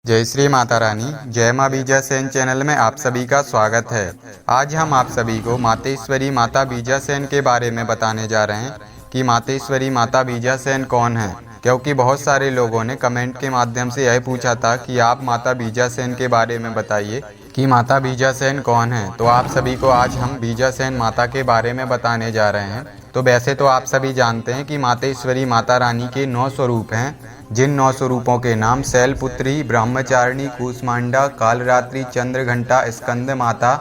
जय श्री माता रानी। जय माँ बीजासेन चैनल में आप सभी का स्वागत है। आज हम आप सभी को मातेश्वरी माता बीजासेन के बारे में बताने जा रहे हैं कि मातेश्वरी माता बीजासेन कौन है, क्योंकि बहुत सारे लोगों ने कमेंट के माध्यम से यह पूछा था कि आप माता बीजासेन के बारे में बताइए कि माता बीजासेन कौन है। तो आप सभी को आज हम बीजासेन माता के बारे में बताने जा रहे हैं। तो वैसे तो आप सभी जानते हैं कि मातेश्वरी माता रानी के 9 स्वरूप हैं, जिन 9 स्वरूपों के नाम शैलपुत्री, ब्रह्मचारिणी, कूष्मांडा, कालरात्रि, चंद्रघंटा, स्कंद माता,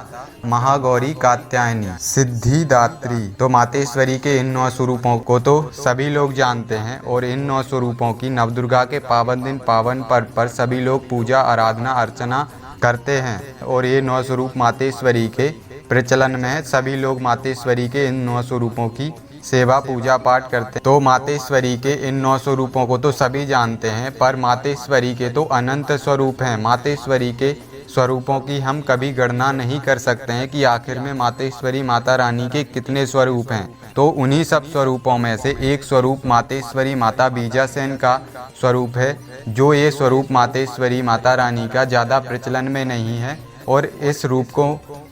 महागौरी, कात्यायनी, सिद्धिदात्री। तो मातेश्वरी के इन 9 स्वरूपों को तो सभी लोग जानते हैं और इन 9 स्वरूपों की नवदुर्गा के पावन दिन पावन पर्व पर सभी लोग पूजा आराधना अर्चना करते हैं और ये 9 स्वरूप मातेश्वरी के प्रचलन में है। सभी लोग मातेश्वरी के इन 9 स्वरूपों की सेवा पूजा पाठ करते हैं। तो मातेश्वरी के इन 9 स्वरूपों को तो सभी जानते हैं, पर मातेश्वरी के तो अनंत स्वरूप हैं। मातेश्वरी के स्वरूपों की हम कभी गणना नहीं कर सकते हैं कि आखिर में मातेश्वरी माता रानी के कितने स्वरूप हैं। तो उन्हीं सब स्वरूपों में से एक स्वरूप मातेश्वरी माता बीजासेन का स्वरूप है, जो ये स्वरूप मातेश्वरी माता रानी का ज़्यादा प्रचलन में नहीं है और इस रूप को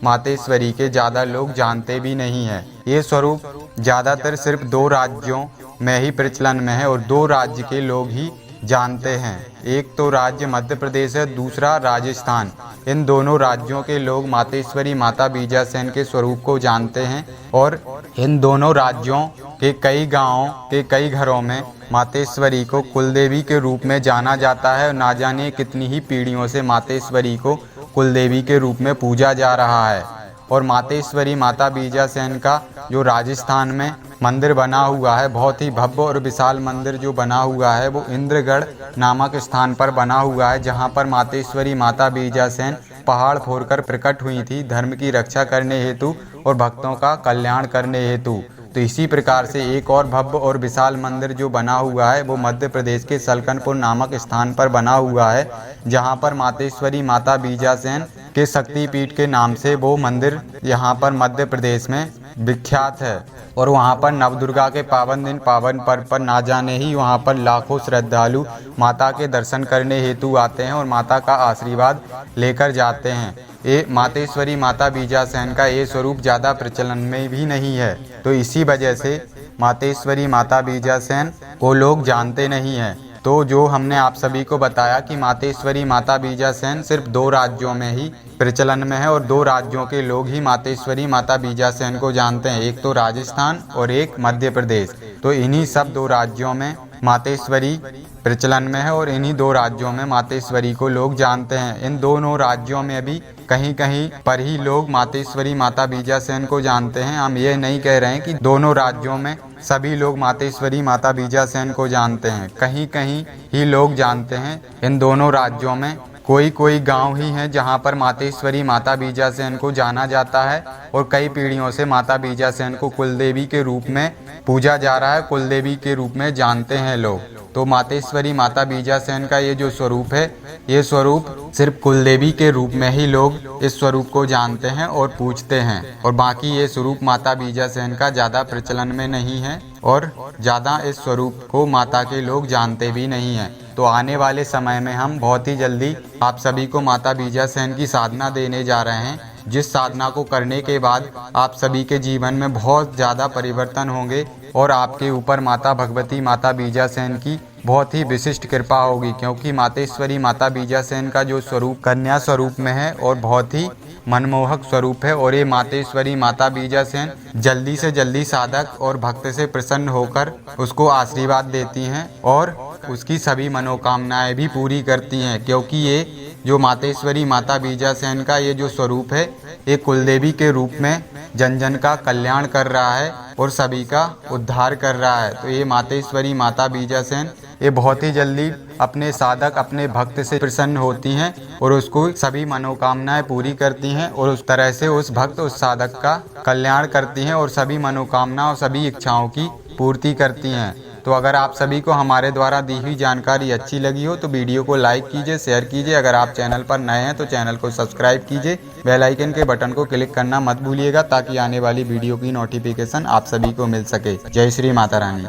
मातेश्वरी के ज़्यादा लोग जानते भी नहीं हैं। ये स्वरूप ज़्यादातर सिर्फ 2 राज्यों में ही प्रचलन में है और 2 राज्य के लोग ही जानते हैं। एक तो राज्य मध्य प्रदेश है, दूसरा राजस्थान। इन दोनों राज्यों के लोग मातेश्वरी माता बीजासेन के स्वरूप को जानते हैं और इन दोनों राज्यों के कई गांवों के कई घरों में मातेश्वरी को कुलदेवी के रूप में जाना जाता है और ना जाने कितनी ही पीढ़ियों से मातेश्वरी को कुलदेवी के रूप में पूजा जा रहा है। और मातेश्वरी माता बीजासेन का जो राजस्थान में मंदिर बना हुआ है, बहुत ही भव्य और विशाल मंदिर जो बना हुआ है, वो इंद्रगढ़ नामक स्थान पर बना हुआ है, जहाँ पर मातेश्वरी माता बीजासेन पहाड़ फोड़कर प्रकट हुई थी धर्म की रक्षा करने हेतु और भक्तों का कल्याण करने हेतु। तो इसी प्रकार से एक और भव्य और विशाल मंदिर जो बना हुआ है वो मध्य प्रदेश के सलकनपुर नामक स्थान पर बना हुआ है, जहां पर मातेश्वरी माता बीजासेन के शक्तिपीठ के नाम से वो मंदिर यहाँ पर मध्य प्रदेश में विख्यात है। और वहाँ पर नवदुर्गा के पावन दिन पावन पर्व पर ना जाने ही वहाँ पर लाखों श्रद्धालु माता के दर्शन करने हेतु आते हैं और माता का आशीर्वाद लेकर जाते हैं। ये मातेश्वरी माता बीजासेन का ये स्वरूप ज़्यादा प्रचलन में भी नहीं है, तो इसी वजह से मातेश्वरी माता बीजासेन को लोग जानते नहीं हैं। तो जो हमने आप सभी को बताया कि मातेश्वरी माता बीजासेन सिर्फ 2 राज्यों में ही प्रचलन में है और 2 राज्यों के लोग ही मातेश्वरी माता बीजासेन को जानते हैं, एक तो राजस्थान और एक मध्य प्रदेश। तो इन्हीं सब 2 राज्यों में मातेश्वरी प्रचलन में है और इन्हीं 2 राज्यों में मातेश्वरी को लोग जानते हैं। इन दोनों राज्यों में भी कहीं कहीं पर ही लोग मातेश्वरी माता बीजासेन को जानते हैं। हम ये नहीं कह रहे हैं कि दोनों राज्यों में सभी लोग मातेश्वरी माता बीजासेन को जानते हैं, कहीं कहीं ही लोग जानते हैं। इन दोनों राज्यों में कोई गांव ही है जहां पर मातेश्वरी माता बीजासेन को जाना जाता है और कई पीढ़ियों से माता बीजासेन को कुलदेवी के रूप में पूजा जा रहा है, कुलदेवी के रूप में जानते हैं लोग। तो मातेश्वरी माता बीजासेन का ये जो स्वरूप है, ये स्वरूप सिर्फ कुलदेवी के रूप में ही लोग इस स्वरूप को जानते हैं और पूजते हैं, और बाकी ये स्वरूप माता बीजासेन का ज़्यादा प्रचलन में नहीं है और ज़्यादा इस स्वरूप को माता के लोग जानते भी नहीं हैं। तो आने वाले समय में हम बहुत ही जल्दी आप सभी को माता बीजासेन की साधना देने जा रहे हैं, जिस साधना को करने के बाद आप सभी के जीवन में बहुत ज़्यादा परिवर्तन होंगे और आपके ऊपर माता भगवती माता बीजासेन की बहुत ही विशिष्ट कृपा होगी, क्योंकि मातेश्वरी माता बीजासेन का जो स्वरूप कन्या स्वरूप में है और बहुत ही मनमोहक स्वरूप है। और ये मातेश्वरी माता बीजासेन जल्दी से जल्दी साधक और भक्त से प्रसन्न होकर उसको आशीर्वाद देती हैं और उसकी सभी मनोकामनाएं भी पूरी करती हैं, क्योंकि ये जो मातेश्वरी माता बीजासेन का ये जो स्वरूप है, ये कुलदेवी के रूप में जन जन का कल्याण कर रहा है और सभी का उद्धार कर रहा है। तो ये मातेश्वरी माता बीजासेन ये बहुत ही जल्दी अपने साधक अपने भक्त से प्रसन्न होती हैं और उसको सभी मनोकामनाएं पूरी करती हैं और उस तरह से उस भक्त उस साधक का कल्याण करती हैं और सभी मनोकामनाओं सभी इच्छाओं की पूर्ति करती हैं। तो अगर आप सभी को हमारे द्वारा दी हुई जानकारी अच्छी लगी हो तो वीडियो को लाइक कीजिए, शेयर कीजिए। अगर आप चैनल पर नए हैं तो चैनल को सब्सक्राइब कीजिए, बेल आइकन के बटन को क्लिक करना मत भूलिएगा, ताकि आने वाली वीडियो की नोटिफिकेशन आप सभी को मिल सके। जय श्री माता रानी।